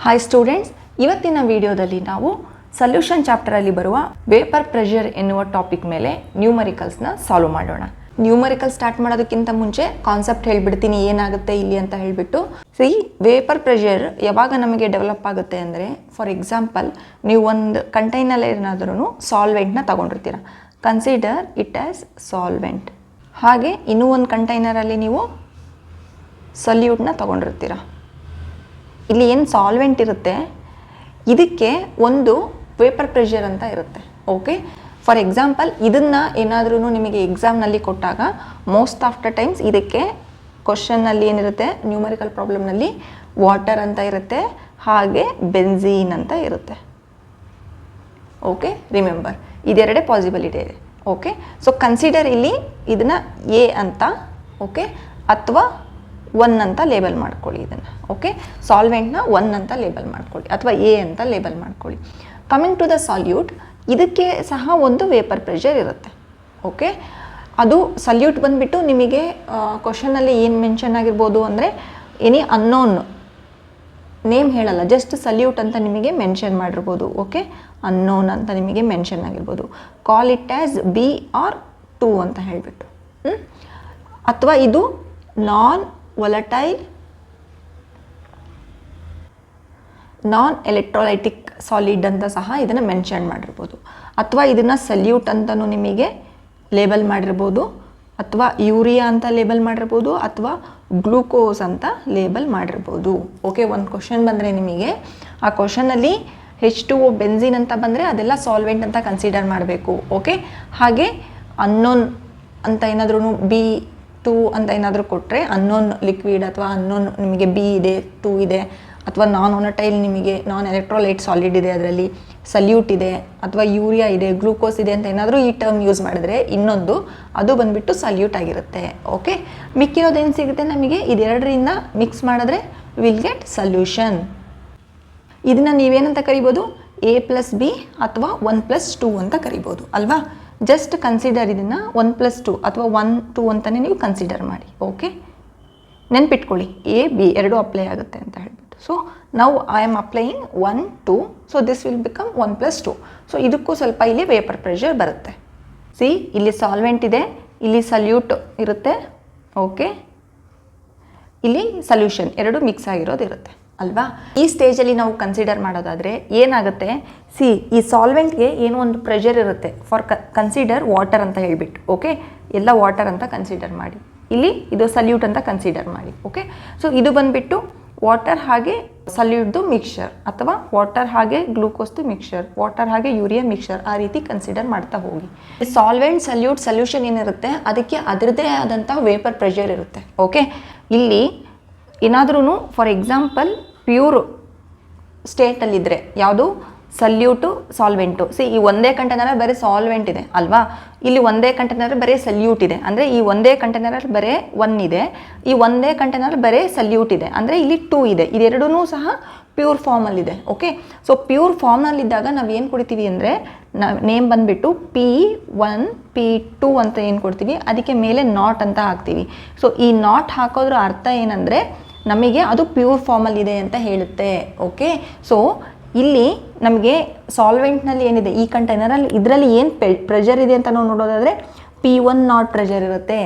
Hi students, ಇವತ್ತಿನ ವಿಡಿಯೋದಲ್ಲಿ ನಾವು ಸೊಲ್ಯೂಷನ್ ಚಾಪ್ಟರಲ್ಲಿ ಬರುವ ವೇಪರ್ ಪ್ರೆಷರ್ ಎನ್ನುವ ಟಾಪಿಕ್ ಮೇಲೆ ನ್ಯೂಮರಿಕಲ್ಸ್ನ ಸಾಲ್ವ್ ಮಾಡೋಣ. ನ್ಯೂಮರಿಕಲ್ ಸ್ಟಾರ್ಟ್ ಮಾಡೋದಕ್ಕಿಂತ ಮುಂಚೆ ಕಾನ್ಸೆಪ್ಟ್ ಹೇಳ್ಬಿಡ್ತೀನಿ ಏನಾಗುತ್ತೆ ಇಲ್ಲಿ ಅಂತ ಹೇಳಿಬಿಟ್ಟು. ವೇಪರ್ ಪ್ರೆಷರ್ ಯಾವಾಗ ನಮಗೆ ಡೆವಲಪ್ ಆಗುತ್ತೆ ಅಂದರೆ, ಫಾರ್ ಎಕ್ಸಾಂಪಲ್ ನೀವು ಒಂದು ಕಂಟೈನರ್ ಏನಾದ್ರೂ ಸಾಲ್ವೆಂಟ್ನ ತಗೊಂಡಿರ್ತೀರ, ಕನ್ಸಿಡರ್ ಇಟ್ ಆಸ್ ಸಾಲ್ವೆಂಟ್. ಹಾಗೆ ಇನ್ನೂ ಒಂದು ಕಂಟೈನರಲ್ಲಿ ನೀವು ಸಲ್ಯೂಟ್ನ ತಗೊಂಡಿರ್ತೀರ. ಇಲ್ಲಿ ಏನು ಸಾಲ್ವೆಂಟ್ ಇರುತ್ತೆ ಇದಕ್ಕೆ ಒಂದು ವೇಪರ್ ಪ್ರೆಷರ್ ಅಂತ ಇರುತ್ತೆ. ಓಕೆ, ಫಾರ್ ಎಕ್ಸಾಂಪಲ್ ಇದನ್ನು ಏನಾದ್ರೂ ನಿಮಗೆ ಎಕ್ಸಾಮ್ನಲ್ಲಿ ಕೊಟ್ಟಾಗ ಮೋಸ್ಟ್ ಆಫ್ ದ ಟೈಮ್ಸ್ ಇದಕ್ಕೆ ಕ್ವಶನ್ನಲ್ಲಿ ಏನಿರುತ್ತೆ, ನ್ಯೂಮರಿಕಲ್ ಪ್ರಾಬ್ಲಮ್ನಲ್ಲಿ ವಾಟರ್ ಅಂತ ಇರುತ್ತೆ, ಹಾಗೆ ಬೆನ್ಝೀನ್ ಅಂತ ಇರುತ್ತೆ. ಓಕೆ, ರಿಮೆಂಬರ್ ಇದೆರಡೇ ಪಾಸಿಬಿಲಿಟಿ ಇದೆ. ಓಕೆ, ಸೊ ಕನ್ಸಿಡರ್ ಇಲ್ಲಿ ಇದನ್ನು ಎ ಅಂತ, ಓಕೆ, ಅಥವಾ 1 ಅಂತ ಲೇಬಲ್ ಮಾಡ್ಕೊಳ್ಳಿ ಇದನ್ನು. ಓಕೆ, ಸಾಲ್ವೆಂಟ್ನ 1 ಅಂತ ಲೇಬಲ್ ಮಾಡ್ಕೊಳ್ಳಿ ಅಥವಾ ಎ ಅಂತ ಲೇಬಲ್ ಮಾಡ್ಕೊಳ್ಳಿ. ಕಮಿಂಗ್ ಟು ದ ಸಾಲ್ಯೂಟ್, ಇದಕ್ಕೆ ಸಹ ಒಂದು ವೇಪರ್ ಪ್ರೆಷರ್ ಇರುತ್ತೆ. ಓಕೆ, ಅದು ಸಲ್ಯೂಟ್ ಬಂದುಬಿಟ್ಟು ನಿಮಗೆ ಕ್ವಶನಲ್ಲಿ ಏನು ಮೆನ್ಷನ್ ಆಗಿರ್ಬೋದು ಅಂದರೆ, ಎನಿ ಅನ್ನೋನ್ ನೇಮ್ ಹೇಳಲ್ಲ, ಜಸ್ಟ್ ಸಲ್ಯೂಟ್ ಅಂತ ನಿಮಗೆ ಮೆನ್ಷನ್ ಮಾಡಿರ್ಬೋದು. ಓಕೆ, ಅನ್ನೋನ್ ಅಂತ ನಿಮಗೆ ಮೆನ್ಷನ್ ಆಗಿರ್ಬೋದು. Call it as B R 2 ಅಂತ ಹೇಳಿಬಿಟ್ಟು, ಅಥವಾ ಇದು non volatile non electrolytic solid ಅಂತ ಸಹ ಇದನ್ನು ಮೆನ್ಷನ್ ಮಾಡಿರ್ಬೋದು, ಅಥವಾ ಇದನ್ನು ಸಲ್ಯೂಟ್ ಅಂತಲೂ ನಿಮಗೆ ಲೇಬಲ್ ಮಾಡಿರ್ಬೋದು, ಅಥವಾ ಯೂರಿಯಾ ಅಂತ ಲೇಬಲ್ ಮಾಡಿರ್ಬೋದು, ಅಥವಾ ಗ್ಲೂಕೋಸ್ ಅಂತ ಲೇಬಲ್ ಮಾಡಿರ್ಬೋದು. ಓಕೆ, ಒಂದು ಕ್ವಶನ್ ಬಂದರೆ ನಿಮಗೆ ಆ ಕ್ವಶನಲ್ಲಿ H2O ಬೆನ್ಝೀನ್ ಅಂತ ಬಂದರೆ ಅದೆಲ್ಲ ಸಾಲ್ವೆಂಟ್ ಅಂತ ಕನ್ಸಿಡರ್ ಮಾಡಬೇಕು. ಓಕೆ, ಹಾಗೆ ಅನ್ನೋನ್ ಅಂತ ಏನಾದ್ರೂ B2 ಅಂತ ಏನಾದರೂ ಕೊಟ್ಟರೆ, ಅನ್ನೋನ್ ಲಿಕ್ವಿಡ್ ಅಥವಾ ಅನ್ನೋನ್ ನಿಮಗೆ B ಇದೆ, 2 ಇದೆ, ಅಥವಾ ನಾನ್ ವೊಲಟೈಲ್ ನಿಮಗೆ ನಾನ್ ಎಲೆಕ್ಟ್ರೋಲೈಟ್ ಸಾಲಿಡ್ ಇದೆ, ಅದರಲ್ಲಿ ಸಲ್ಯೂಟ್ ಇದೆ, ಅಥವಾ ಯೂರಿಯಾ ಇದೆ, ಗ್ಲೂಕೋಸ್ ಇದೆ ಅಂತ ಏನಾದರೂ ಈ ಟರ್ಮ್ ಯೂಸ್ ಮಾಡಿದ್ರೆ ಇನ್ನೊಂದು ಅದು ಬಂದುಬಿಟ್ಟು ಸಲ್ಯೂಟ್ ಆಗಿರುತ್ತೆ. ಓಕೆ, ಮಿಕ್ಕಿರೋದೇನು ಸಿಗುತ್ತೆ ನಮಗೆ, ಇದೆರಡರಿಂದ ಮಿಕ್ಸ್ ಮಾಡಿದ್ರೆ ವಿಲ್ ಗೆಟ್ ಸಲ್ಯೂಷನ್. ಇದನ್ನು ನೀವೇನಂತ ಕರಿಬೋದು, A+B ಅಥವಾ 1+2 ಅಂತ ಕರಿಬೋದು ಅಲ್ವಾ. ಜಸ್ಟ್ ಕನ್ಸಿಡರ್ ಇದನ್ನು 1+2 ಅಥವಾ 1-2 ಅಂತಲೇ ನೀವು ಕನ್ಸಿಡರ್ ಮಾಡಿ. ಓಕೆ, ನೆನ್ಪಿಟ್ಕೊಳ್ಳಿ A, B ಎರಡೂ ಅಪ್ಲೈ ಆಗುತ್ತೆ ಅಂತ ಹೇಳ್ಬಿಟ್ಟು. ಸೊ ನಾವು I am applying 1, 2, so this will become 1+2. So ಇದಕ್ಕೂ ಸ್ವಲ್ಪ ಇಲ್ಲಿ ವೇಪರ್ ಪ್ರೆಷರ್ ಬರುತ್ತೆ. ಸಿ, ಇಲ್ಲಿ ಸಾಲ್ವೆಂಟ್ ಇದೆ, ಇಲ್ಲಿ ಸಲ್ಯೂಟ್ ಇರುತ್ತೆ. ಓಕೆ, ಇಲ್ಲಿ ಸಲ್ಯೂಷನ್ ಎರಡು ಮಿಕ್ಸ್ ಆಗಿರೋದು ಇರುತ್ತೆ ಅಲ್ವಾ. ಈ ಸ್ಟೇಜಲ್ಲಿ ನಾವು ಕನ್ಸಿಡರ್ ಮಾಡೋದಾದರೆ ಏನಾಗುತ್ತೆ, ಸಿ ಈ ಸಾಲ್ವೆಂಟ್ಗೆ ಏನೋ ಒಂದು ಪ್ರೆಷರ್ ಇರುತ್ತೆ. ಫಾರ್ ಕನ್ಸಿಡರ್ ವಾಟರ್ ಅಂತ ಹೇಳಿಬಿಟ್ಟು. ಓಕೆ, ಎಲ್ಲ ವಾಟರ್ ಅಂತ ಕನ್ಸಿಡರ್ ಮಾಡಿ, ಇಲ್ಲಿ ಇದು ಸಲ್ಯೂಟ್ ಅಂತ ಕನ್ಸಿಡರ್ ಮಾಡಿ. ಓಕೆ, ಸೊ ಇದು ಬಂದುಬಿಟ್ಟು ವಾಟರ್ ಹಾಗೆ ಸಲ್ಯೂಟ್ದು ಮಿಕ್ಸ್ಚರ್, ಅಥವಾ ವಾಟರ್ ಹಾಗೆ ಗ್ಲೂಕೋಸ್ದು ಮಿಕ್ಸ್ಚರ್, ವಾಟರ್ ಹಾಗೆ ಯೂರಿಯಾ ಮಿಕ್ಸ್ಚರ್, ಆ ರೀತಿ ಕನ್ಸಿಡರ್ ಮಾಡ್ತಾ ಹೋಗಿ. ಸಾಲ್ವೆಂಟ್, ಸಲ್ಯೂಟ್, ಸಲ್ಯೂಷನ್ ಏನಿರುತ್ತೆ ಅದಕ್ಕೆ ಅದರದ್ದೇ ಆದಂಥ ವೇಪರ್ ಪ್ರೆಷರ್ ಇರುತ್ತೆ. ಓಕೆ, ಇಲ್ಲಿ ಏನಾದ್ರೂ ಫಾರ್ ಎಕ್ಸಾಂಪಲ್ ಪ್ಯೂರ್ ಸ್ಟೇಟಲ್ಲಿದ್ದರೆ, ಯಾವುದು ಸಲ್ಯೂಟು ಸಾಲ್ವೆಂಟು, ಸಿ ಈ ಒಂದೇ ಕಂಟೈನರ್ ಬರೀ ಸಾಲ್ವೆಂಟ್ ಇದೆ ಅಲ್ವಾ, ಇಲ್ಲಿ ಒಂದೇ ಕಂಟೈನರ್ ಬರೀ ಸಲ್ಯೂಟ್ ಇದೆ, ಅಂದರೆ ಈ ಒಂದೇ ಕಂಟೈನರಲ್ಲಿ ಬರೀ 1 ಇದೆ, ಈ ಒಂದೇ ಕಂಟೈನರ್ ಬರೀ ಸಲ್ಯೂಟ್ ಇದೆ, ಅಂದರೆ ಇಲ್ಲಿ 2 ಇದೆ. ಇದೆರಡೂ ಸಹ ಪ್ಯೂರ್ ಫಾರ್ಮಲ್ಲಿದೆ. ಓಕೆ, ಸೊ ಪ್ಯೂರ್ ಫಾರ್ಮ್ನಲ್ಲಿದ್ದಾಗ ನಾವು ಏನು ಕೊಡ್ತೀವಿ ಅಂದರೆ, ನೇಮ್ ಬಂದುಬಿಟ್ಟು P1 P2 ಅಂತ ಏನು ಕೊಡ್ತೀವಿ, ಅದಕ್ಕೆ ಮೇಲೆ ನಾಟ್ ಅಂತ ಹಾಕ್ತೀವಿ. ಸೊ ಈ ನಾಟ್ ಹಾಕೋದ್ರ ಅರ್ಥ ಏನಂದರೆ ನಮಗೆ ಅದು ಪ್ಯೂರ್ ಫಾರ್ಮಲ್ಲಿದೆ ಅಂತ ಹೇಳುತ್ತೆ. ಓಕೆ, ಸೊ ಇಲ್ಲಿ ನಮಗೆ ಸಾಲ್ವೆಂಟ್ನಲ್ಲಿ ಏನಿದೆ ಈ ಕಂಟೈನರಲ್ಲಿ, ಇದರಲ್ಲಿ ಏನು ಪ್ರೆಷರ್ ಇದೆ ಅಂತ ನಾವು ನೋಡೋದಾದರೆ P1 ನಾಟ್ ಪ್ರೆಷರ್ ಇರುತ್ತೆ.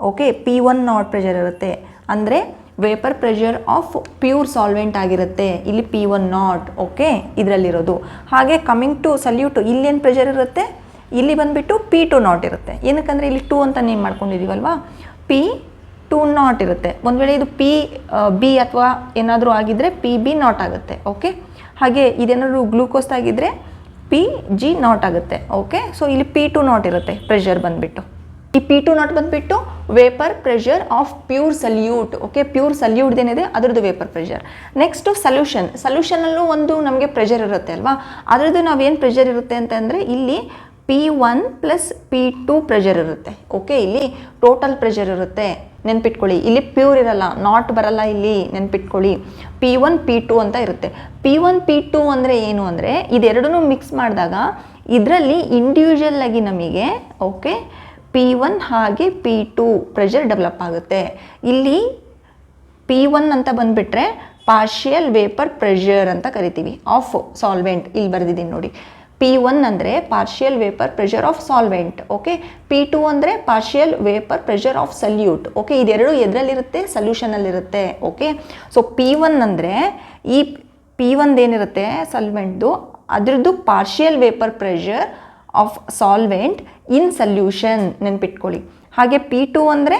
ಓಕೆ, P1 ನಾಟ್ ಪ್ರೆಷರ್ ಇರುತ್ತೆ ಅಂದರೆ vapour pressure of pure solvent ಆಗಿರುತ್ತೆ ಇಲ್ಲಿ P1 ನಾಟ್. ಓಕೆ, ಇದರಲ್ಲಿರೋದು. ಹಾಗೆ ಕಮಿಂಗ್ ಟು ಸಲ್ಯೂಟು, ಇಲ್ಲೇನು ಪ್ರೆಷರ್ ಇರುತ್ತೆ, ಇಲ್ಲಿ ಬಂದುಬಿಟ್ಟು P2 ನಾಟ್ ಇರುತ್ತೆ. ಏನಕ್ಕಂದರೆ ಇಲ್ಲಿ 2 ಅಂತ ನೇಮ್ ಮಾಡ್ಕೊಂಡಿದ್ದೀವಲ್ವಾ, P2 ನಾಟ್ ಇರುತ್ತೆ. ಒಂದು ವೇಳೆ ಇದು B ಅಥವಾ ಏನಾದರೂ ಆಗಿದ್ದರೆ PB ನಾಟ್ ಆಗುತ್ತೆ. ಓಕೆ, ಹಾಗೆ ಇದೇನಾದರೂ ಗ್ಲೂಕೋಸ್ ಆಗಿದ್ದರೆ PG ನಾಟ್ ಆಗುತ್ತೆ. ಓಕೆ, ಸೊ ಇಲ್ಲಿ P2 ನಾಟ್ ಇರುತ್ತೆ ಪ್ರೆಷರ್ ಬಂದುಬಿಟ್ಟು. ಈ P2 ನಾಟ್ ಬಂದುಬಿಟ್ಟು vapour pressure of pure solute. Okay, pure solute ಏನಿದೆ ಅದರದ್ದು ವೇಪರ್ ಪ್ರೆಷರ್. ನೆಕ್ಸ್ಟು ಸಲ್ಯೂಷನ್, ಸಲ್ಯೂಷನಲ್ಲೂ ಒಂದು ನಮಗೆ ಪ್ರೆಷರ್ ಇರುತ್ತೆ ಅಲ್ವಾ, ಅದರದ್ದು ನಾವೇನು ಪ್ರೆಷರ್ ಇರುತ್ತೆ ಅಂತಂದರೆ ಇಲ್ಲಿ P1 + P2 ಪ್ರೆಷರ್ ಇರುತ್ತೆ. ಓಕೆ, ಇಲ್ಲಿ ಟೋಟಲ್ ಪ್ರೆಷರ್ ಇರುತ್ತೆ. ನೆನ್ಪಿಟ್ಕೊಳ್ಳಿ, ಇಲ್ಲಿ ಪ್ಯೂರ್ ಇರಲ್ಲ, ನಾಟ್ ಬರಲ್ಲ, ಇಲ್ಲಿ ನೆನ್ಪಿಟ್ಕೊಳ್ಳಿ P1 P2 ಅಂತ ಇರುತ್ತೆ. P1 P2 ಅಂದರೆ ಏನು ಅಂದರೆ, ಇದೆರಡನ್ನೂ ಮಿಕ್ಸ್ ಮಾಡಿದಾಗ ಇದರಲ್ಲಿ ಇಂಡಿವಿಜುವಲ್ ಆಗಿ ನಮಗೆ ಓಕೆ P1 ಹಾಗೆ P2 ಪ್ರೆಷರ್ ಡೆವಲಪ್ ಆಗುತ್ತೆ. ಇಲ್ಲಿ P1 ಅಂತ ಬಂದುಬಿಟ್ರೆ ಪಾರ್ಷಿಯಲ್ ವೇಪರ್ ಪ್ರೆಷರ್ ಅಂತ ಕರಿತೀವಿ ಆಫ್ ಸಾಲ್ವೆಂಟ್. ಇಲ್ಲಿ ಬರೆದಿದ್ದೀನಿ ನೋಡಿ. P1 ಅಂದರೆ partial vapour pressure of solvent. Okay, P2 ಅಂದರೆ partial vapour pressure of solute. Okay, ಇದೆರಡು ಎದರಲ್ಲಿರುತ್ತೆ? ಸಲ್ಯೂಷನಲ್ಲಿರುತ್ತೆ. ಓಕೆ, ಸೊ P1 ಅಂದರೆ ಈ P1 ಏನಿರುತ್ತೆ ಸಾಲ್ವೆಂಟ್ದು, ಅದರದ್ದು partial vapour pressure of solvent in solution ನೆನ್ಪಿಟ್ಕೊಳ್ಳಿ. ಹಾಗೆ P2 ಅಂದರೆ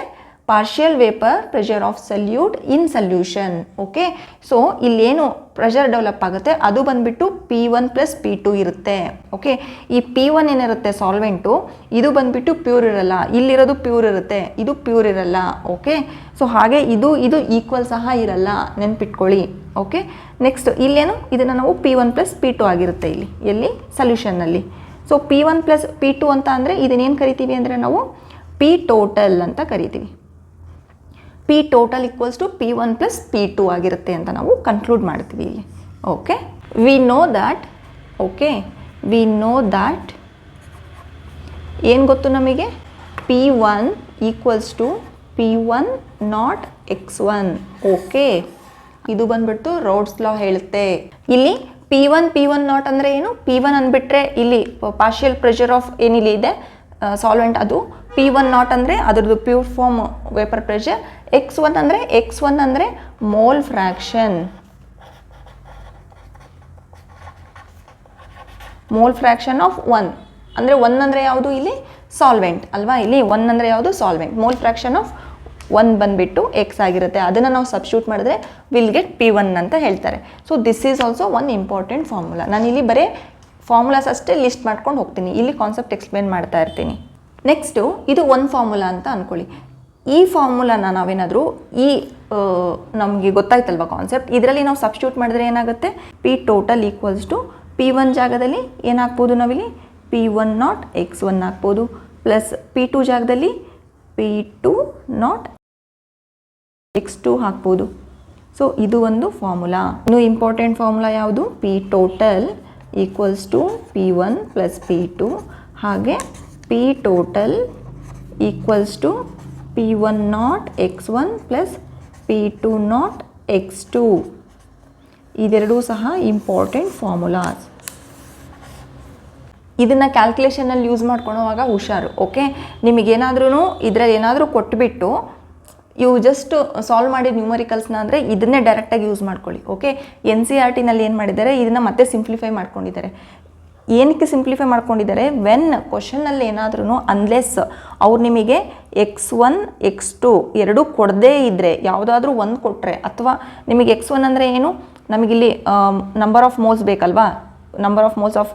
partial vapour pressure of solute in solution. Okay, so ಇಲ್ಲೇನು ಪ್ರೆಷರ್ ಡೆವಲಪ್ ಆಗುತ್ತೆ ಅದು ಬಂದುಬಿಟ್ಟು P1 + P2 ಇರುತ್ತೆ. ಓಕೆ, ಈ P1 ಏನಿರುತ್ತೆ ಸಾಲ್ವೆಂಟು, ಇದು ಬಂದುಬಿಟ್ಟು ಪ್ಯೂರ್ ಇರಲ್ಲ, ಇಲ್ಲಿರೋದು ಪ್ಯೂರ್ ಇರುತ್ತೆ, ಇದು ಪ್ಯೂರ್ ಇರಲ್ಲ. ಓಕೆ, ಸೊ ಹಾಗೆ ಇದು ಈಕ್ವಲ್ ಸಹ ಇರಲ್ಲ, ನೆನ್ಪಿಟ್ಕೊಳ್ಳಿ. ಓಕೆ, ನೆಕ್ಸ್ಟ್ ಇಲ್ಲೇನು ಇದನ್ನು ನಾವು P1 + P2 ಆಗಿರುತ್ತೆ ಇಲ್ಲಿ ಎಲ್ಲಿ ಸಲ್ಯೂಷನ್ನಲ್ಲಿ. ಸೊ P1 + P2 ಅಂತ ಅಂದರೆ ಇದನ್ನೇನು ಕರಿತೀವಿ ಅಂದರೆ ನಾವು P ಟೋಟಲ್ ಅಂತ ಕರಿತೀವಿ. P total equals to P1 + P2 ಆಗಿರುತ್ತೆ ಅಂತ ನಾವು ಕನ್ಕ್ಲೂಡ್ ಮಾಡ್ತೀವಿ ಇಲ್ಲಿ. ಓಕೆ, ವಿ ನೋ ದ್ಯಾಟ್ ಏನು ಗೊತ್ತು ನಮಗೆ? P1 equals to P1 naught X1. Okay, ಇದು ಬಂದ್ಬಿಟ್ಟು ರೋಡ್ಸ್ ಲಾ ಹೇಳುತ್ತೆ. ಇಲ್ಲಿ P1 ನಾಟ್ ಅಂದರೆ ಏನು? P1 ಅಂದ್ಬಿಟ್ರೆ ಇಲ್ಲಿ ಪಾರ್ಷಿಯಲ್ ಪ್ರೆಷರ್ ಆಫ್ ಏನಿಲ್ಲಿ ಇದೆ ಸಾಲ್ವೆಂಟ್ ಅದು. P1 ನಾಟ್ ಅಂದರೆ ಅದರದ್ದು pure form vapour pressure. X1 ಅಂದರೆ mole fraction. Mole fraction of 1 ಅಂದರೆ 1 ಅಂದರೆ ಯಾವುದು? ಇಲ್ಲಿ ಸಾಲ್ವೆಂಟ್ ಅಲ್ವಾ? ಇಲ್ಲಿ 1 ಅಂದರೆ ಯಾವುದು? ಸಾಲ್ವೆಂಟ್. ಮೋಲ್ ಫ್ರ್ಯಾಕ್ಷನ್ ಆಫ್ 1 ಬಂದುಬಿಟ್ಟು X ಆಗಿರುತ್ತೆ. ಅದನ್ನು ನಾವು ಸಬ್ಸ್ಟಿಟ್ಯೂಟ್ ಮಾಡಿದ್ರೆ ವಿಲ್ ಗೆಟ್ P1 ಅಂತ ಹೇಳ್ತಾರೆ. So this is also one important formula. ನಾನು ಇಲ್ಲಿ ಬರೀ ಫಾರ್ಮುಲಾಸ್ ಅಷ್ಟೇ ಲಿಸ್ಟ್ ಮಾಡ್ಕೊಂಡು ಹೋಗ್ತೀನಿ, ಇಲ್ಲಿ ಕಾನ್ಸೆಪ್ಟ್ ಎಕ್ಸ್ಪ್ಲೇನ್ ಮಾಡ್ತಾ ಇರ್ತೀನಿ. ನೆಕ್ಸ್ಟು ಇದು ಒಂದು ಫಾರ್ಮುಲಾ ಅಂತ ಅಂದ್ಕೊಳ್ಳಿ. ಈ ಫಾರ್ಮುಲಾನ ನಾವೇನಾದರೂ ನಮಗೆ ಗೊತ್ತಾಯ್ತಲ್ವ ಕಾನ್ಸೆಪ್ಟ್, ಇದರಲ್ಲಿ ನಾವು ಸಬ್ಸ್ಟಿಟ್ಯೂಟ್ ಮಾಡಿದ್ರೆ ಏನಾಗುತ್ತೆ? P total equals to P1 ಜಾಗದಲ್ಲಿ ಏನಾಗ್ಬೋದು ನಾವಿಲ್ಲಿ? P1 ನಾಟ್ X1 ಹಾಕ್ಬೋದು, ಪ್ಲಸ್ P2 ಜಾಗದಲ್ಲಿ P2 ನಾಟ್ X2 ಹಾಕ್ಬೋದು. ಸೊ ಇದು ಒಂದು ಫಾರ್ಮುಲಾ. ಇನ್ನು ಇಂಪಾರ್ಟೆಂಟ್ ಫಾರ್ಮುಲಾ ಯಾವುದು? P total equals to P1 + P2, ಹಾಗೆ P total equals to P1 naught X1 + P2 naught X2. ಇದೆರಡೂ ಸಹ ಇಂಪಾರ್ಟೆಂಟ್ ಫಾರ್ಮುಲಾಸ್. ಇದನ್ನು ಕ್ಯಾಲ್ಕುಲೇಷನಲ್ಲಿ ಯೂಸ್ ಮಾಡ್ಕೊಳ್ಳೋವಾಗ ಹುಷಾರು. ಓಕೆ, ನಿಮಗೇನಾದ್ರೂ ಇದರಲ್ಲಿ ಏನಾದರೂ ಕೊಟ್ಬಿಟ್ಟು ಇವು ಜಸ್ಟ್ ಸಾಲ್ವ್ ಮಾಡಿದ ನ್ಯೂಮರಿಕಲ್ಸ್ನ ಅಂದರೆ ಇದನ್ನೇ ಡೈರೆಕ್ಟಾಗಿ ಯೂಸ್ ಮಾಡ್ಕೊಳ್ಳಿ. ಓಕೆ, NCERTನಲ್ಲಿ ಏನು ಮಾಡಿದ್ದಾರೆ, ಇದನ್ನು ಮತ್ತೆ ಸಿಂಪ್ಲಿಫೈ ಮಾಡ್ಕೊಂಡಿದ್ದಾರೆ. ಏನಕ್ಕೆ ಸಿಂಪ್ಲಿಫೈ ಮಾಡ್ಕೊಂಡಿದ್ದಾರೆ? ವೆನ್ ಕ್ವಶನಲ್ಲಿ ಏನಾದ್ರೂ ಅನ್ಲೆಸ್ ಅವ್ರು ನಿಮಗೆ X1 X2 ಎರಡೂ ಕೊಡದೇ ಇದ್ದರೆ, ಯಾವುದಾದ್ರೂ ಒಂದು ಕೊಟ್ಟರೆ, ಅಥವಾ ನಿಮಗೆ X1 ಅಂದರೆ ಏನು, ನಮಗಿಲ್ಲಿ ನಂಬರ್ ಆಫ್ ಮೋಲ್ಸ್ ಬೇಕಲ್ವಾ, number of moles of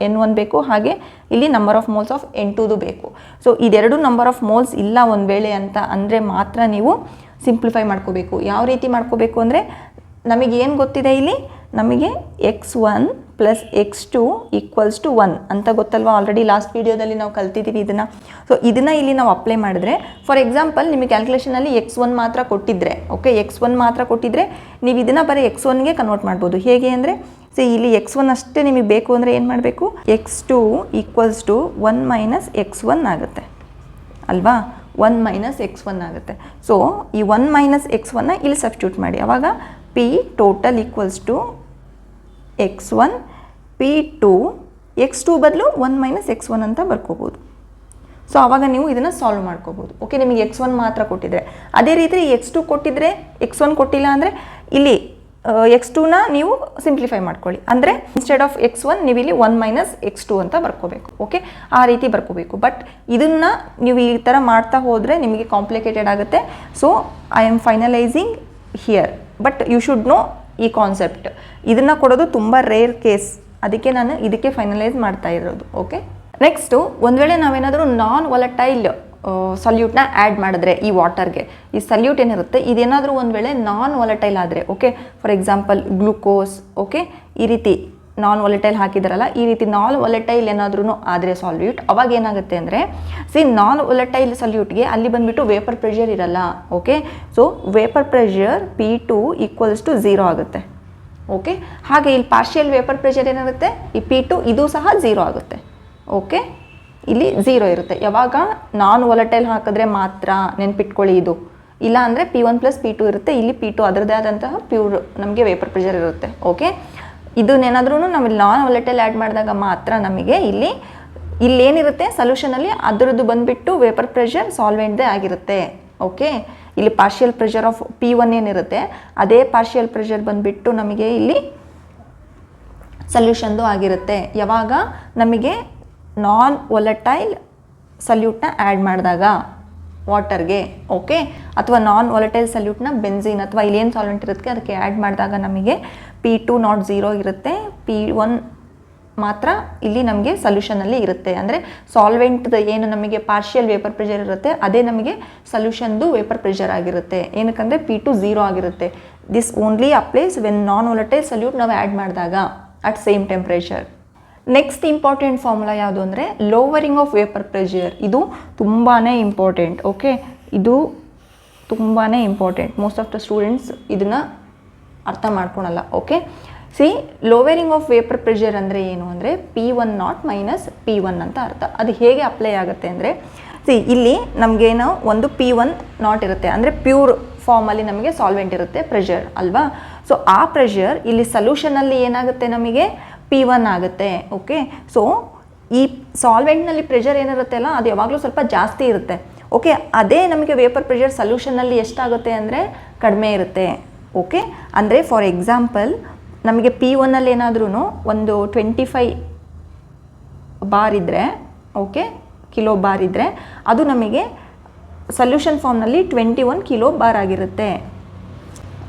N1 ಬೇಕು, ಹಾಗೆ ಇಲ್ಲಿ number of moles of N2 ಬೇಕು. ಸೊ ಇದೆರಡು ನಂಬರ್ ಆಫ್ ಮೋಲ್ಸ್ ಇಲ್ಲ ಒಂದು ವೇಳೆ ಅಂತ ಅಂದರೆ ಮಾತ್ರ ನೀವು ಸಿಂಪ್ಲಿಫೈ ಮಾಡ್ಕೋಬೇಕು. ಯಾವ ರೀತಿ ಮಾಡ್ಕೋಬೇಕು ಅಂದರೆ, ನಮಗೇನು ಗೊತ್ತಿದೆ ಇಲ್ಲಿ, ನಮಗೆ X1 + X2 ಈಕ್ವಲ್ಸ್ ಟು 1 ಅಂತ ಗೊತ್ತಲ್ವ, ಆಲ್ರೆಡಿ ಲಾಸ್ಟ್ ವೀಡಿಯೋದಲ್ಲಿ ನಾವು ಕಲ್ತಿದ್ದೀವಿ ಇದನ್ನು. ಸೊ ಇದನ್ನು ಇಲ್ಲಿ ನಾವು ಅಪ್ಲೈ ಮಾಡಿದ್ರೆ, ಫಾರ್ ಎಕ್ಸಾಂಪಲ್ ನಿಮಗೆ ಕ್ಯಾಲ್ಕುಲೇಷನಲ್ಲಿ X1 ಮಾತ್ರ ಕೊಟ್ಟಿದ್ದರೆ, ಓಕೆ, X1 ಮಾತ್ರ ಕೊಟ್ಟಿದ್ದರೆ ನೀವು ಇದನ್ನು ಬರೀ X1ಗೆ ಕನ್ವರ್ಟ್ ಮಾಡ್ಬೋದು. ಹೇಗೆ ಅಂದರೆ, ಇಲ್ಲಿ X1 ಅಷ್ಟೇ ನಿಮಗೆ ಬೇಕು ಅಂದರೆ ಏನು ಮಾಡಬೇಕು? X2 ಈಕ್ವಲ್ಸ್ ಟು 1 - X1 ಆಗುತ್ತೆ ಅಲ್ವಾ? 1 - X1 ಆಗುತ್ತೆ. ಸೊ ಈ 1 - X1ನ ಇಲ್ಲಿ ಸಬ್ಸ್ಟಿಟ್ಯೂಟ್ ಮಾಡಿ. ಆವಾಗ P total equals to X1 P2, X2 ಬದಲು 1 - X1 ಅಂತ ಬರ್ಕೋಬೋದು. ಸೊ ಆವಾಗ ನೀವು ಇದನ್ನು ಸಾಲ್ವ್ ಮಾಡ್ಕೋಬೋದು. ಓಕೆ, ನಿಮಗೆ X1 ಮಾತ್ರ ಕೊಟ್ಟಿದ್ರೆ. ಅದೇ ರೀತಿ X2 ಕೊಟ್ಟಿದ್ರೆ, X1 ಕೊಟ್ಟಿಲ್ಲ ಅಂದರೆ ಇಲ್ಲಿ X2ನ ನೀವು ಸಿಂಪ್ಲಿಫೈ ಮಾಡ್ಕೊಳ್ಳಿ. ಅಂದರೆ ಇನ್ಸ್ಟೆಡ್ ಆಫ್ X1 ನೀವು ಇಲ್ಲಿ 1 - X2 ಅಂತ ಬರ್ಕೋಬೇಕು. ಓಕೆ, ಆ ರೀತಿ ಬರ್ಕೋಬೇಕು. ಬಟ್ ಇದನ್ನು ನೀವು ಈ ಥರ ಮಾಡ್ತಾ ಹೋದರೆ ನಿಮಗೆ ಕಾಂಪ್ಲಿಕೇಟೆಡ್ ಆಗುತ್ತೆ. So I am finalising here, but you should know ಈ ಕಾನ್ಸೆಪ್ಟ್. ಇದನ್ನು ಕೊಡೋದು ತುಂಬ ರೇರ್ ಕೇಸ್, ಅದಕ್ಕೆ ನಾನು ಇದಕ್ಕೆ ಫೈನಲೈಸ್ ಮಾಡ್ತಾ ಇರೋದು. ಓಕೆ, ನೆಕ್ಸ್ಟು ಒಂದು ವೇಳೆ ನಾವೇನಾದರೂ ನಾನ್ ವಾಲಟೈಲ್ ಸಲ್ಯೂಟ್ನ ಆ್ಯಡ್ ಮಾಡಿದ್ರೆ ಈ ವಾಟರ್ಗೆ, ಈ ಸಲ್ಯೂಟ್ ಏನಿರುತ್ತೆ ಇದೇನಾದರೂ ಒಂದು ವೇಳೆ ನಾನ್ ವಾಲಟೈಲ್ ಆದರೆ, okay, for example glucose, okay, ಈ ರೀತಿ ನಾನ್ ವಾಲಟೈಲ್ ಹಾಕಿದಾರಲ್ಲ, ಈ ರೀತಿ ನಾನ್ ವಾಲಟೈಲ್ ಏನಾದ್ರೂ ಆದರೆ ಸಾಲ್ಯೂಟ್, ಅವಾಗ ಏನಾಗುತ್ತೆ ಅಂದರೆ, ನಾನ್ ವಾಲಟೈಲ್ ಸಲ್ಯೂಟ್ಗೆ ಅಲ್ಲಿ ಬಂದುಬಿಟ್ಟು ವೇಪರ್ ಪ್ರೆಷರ್ ಇರಲ್ಲ. Okay, so vapour pressure P2 equals to 0 ಆಗುತ್ತೆ. ಓಕೆ, ಹಾಗೆ ಇಲ್ಲಿ ಪಾರ್ಷಿಯಲ್ ವೇಪರ್ ಪ್ರೆಷರ್ ಏನಾಗುತ್ತೆ, ಈ P2 ಇದು ಸಹ 0 ಆಗುತ್ತೆ. ಓಕೆ, ಇಲ್ಲಿ 0 ಇರುತ್ತೆ. ಯಾವಾಗ ನಾನ್ ವಾಲಟೈಲ್ ಹಾಕಿದ್ರೆ ಮಾತ್ರ, ನೆನ್ಪಿಟ್ಕೊಳ್ಳಿ ಇದು. ಇಲ್ಲ ಅಂದರೆ P1 + P2 ಇರುತ್ತೆ. ಇಲ್ಲಿ P2 ಅದರದೇ ಆದಂತಹ ಪ್ಯೂರ್ ನಮಗೆ ವೇಪರ್ ಪ್ರೆಷರ್ ಇರುತ್ತೆ. ಓಕೆ, ಇದನ್ನೇನಾದ್ರೂ ನಾವು ನಾನ್ ವಾಲಟೈಲ್ ಆ್ಯಡ್ ಮಾಡಿದಾಗ ಮಾತ್ರ ನಮಗೆ ಇಲ್ಲೇನಿರುತ್ತೆ ಸೊಲ್ಯೂಷನಲ್ಲಿ ಅದರದ್ದು ಬಂದುಬಿಟ್ಟು ವೇಪರ್ ಪ್ರೆಷರ್ ಸಾಲ್ವೆಂಟ್ದೇ ಆಗಿರುತ್ತೆ. ಓಕೆ, ಇಲ್ಲಿ ಪಾರ್ಷಿಯಲ್ ಪ್ರೆಷರ್ ಆಫ್ P1 ಏನಿರುತ್ತೆ ಅದೇ ಪಾರ್ಷಿಯಲ್ ಪ್ರೆಷರ್ ಬಂದುಬಿಟ್ಟು ನಮಗೆ ಇಲ್ಲಿ ಸೊಲ್ಯೂಷನ್ದು ಆಗಿರುತ್ತೆ. ಯಾವಾಗ ನಮಗೆ ನಾನ್ ವಾಲಟೈಲ್ ಸಲ್ಯೂಟ್ನ ಆ್ಯಡ್ ಮಾಡಿದಾಗ ವಾಟರ್ಗೆ, ಓಕೆ, ಅಥವಾ ನಾನ್ ವಾಲಟೈಲ್ ಸಲ್ಯೂಟ್ನ ಬೆನ್ಝೀನ್ ಅಥವಾ ಇಲ್ಲೇನು ಸಾಲ್ವೆಂಟ್ ಇರುತ್ತೆ ಅದಕ್ಕೆ ಆ್ಯಡ್ ಮಾಡಿದಾಗ ನಮಗೆ P2 ನಾಟ್ 0 ಇರುತ್ತೆ, P1 ಮಾತ್ರ ಇಲ್ಲಿ ನಮಗೆ ಸೊಲ್ಯೂಷನಲ್ಲಿ ಇರುತ್ತೆ. ಅಂದರೆ ಸಾಲ್ವೆಂಟ್ದು ಏನು ನಮಗೆ ಪಾರ್ಷಿಯಲ್ ವೇಪರ್ ಪ್ರೆಷರ್ ಇರುತ್ತೆ ಅದೇ ನಮಗೆ ಸೊಲ್ಯೂಷನ್ದು ವೇಪರ್ ಪ್ರೆಷರ್ ಆಗಿರುತ್ತೆ. ಏನಕ್ಕಂದರೆ P2 0 ಆಗಿರುತ್ತೆ. This only applies when non volatile salute ನಾವು ಆ್ಯಡ್ ಮಾಡಿದಾಗ at same temperature. Next important formula ಯಾವುದು ಅಂದರೆ ಲೋವರಿಂಗ್ ಆಫ್ ವೇಪರ್ ಪ್ರೆಷರ್. ಇದು ತುಂಬಾ ಇಂಪಾರ್ಟೆಂಟ್. ಓಕೆ, ಇದು ತುಂಬಾ important. Most of the students ಇದನ್ನು ಅರ್ಥ ಮಾಡ್ಕೊಳಲ್ಲ. Okay, see, lowering of vapour pressure ಅಂದರೆ ಏನು ಅಂದರೆ P1 - P1 ಅಂತ ಅರ್ಥ. ಅದು ಹೇಗೆ ಅಪ್ಲೈ ಆಗುತ್ತೆ ಅಂದರೆ ಇಲ್ಲಿ ನಮಗೇನೋ ಒಂದು P1 ಇರುತ್ತೆ, ಅಂದರೆ ಪ್ಯೂರ್ ಫಾರ್ಮಲ್ಲಿ ನಮಗೆ ಸಾಲ್ವೆಂಟ್ ಇರುತ್ತೆ ಪ್ರೆಷರ್ ಅಲ್ವಾ. ಸೊ ಆ ಪ್ರೆಷರ್ ಇಲ್ಲಿ ಸೊಲ್ಯೂಷನಲ್ಲಿ ಏನಾಗುತ್ತೆ ನಮಗೆ P1 ಆಗುತ್ತೆ. ಓಕೆ, ಸೊ ಈ ಸಾಲ್ವೆಂಟ್ನಲ್ಲಿ ಪ್ರೆಷರ್ ಏನಿರುತ್ತೆ ಅಲ್ಲ ಅದು ಯಾವಾಗಲೂ ಸ್ವಲ್ಪ ಜಾಸ್ತಿ ಇರುತ್ತೆ. ಓಕೆ, ಅದೇ ನಮಗೆ ವೇಪರ್ ಪ್ರೆಷರ್ ಸೊಲ್ಯೂಷನಲ್ಲಿ ಎಷ್ಟಾಗುತ್ತೆ ಅಂದರೆ ಕಡಿಮೆ ಇರುತ್ತೆ. ಓಕೆ, ಅಂದರೆ ಫಾರ್ ಎಕ್ಸಾಂಪಲ್ ನಮಗೆ P1 ಏನಾದ್ರೂ ಒಂದು 25 ಬಾರ್ ಇದ್ದರೆ, ಓಕೆ, ಕಿಲೋ ಬಾರ್ ಇದ್ದರೆ ಅದು ನಮಗೆ ಸೊಲ್ಯೂಷನ್ ಫಾರ್ಮ್ನಲ್ಲಿ 21 ಕಿಲೋ ಬಾರ್ ಆಗಿರುತ್ತೆ.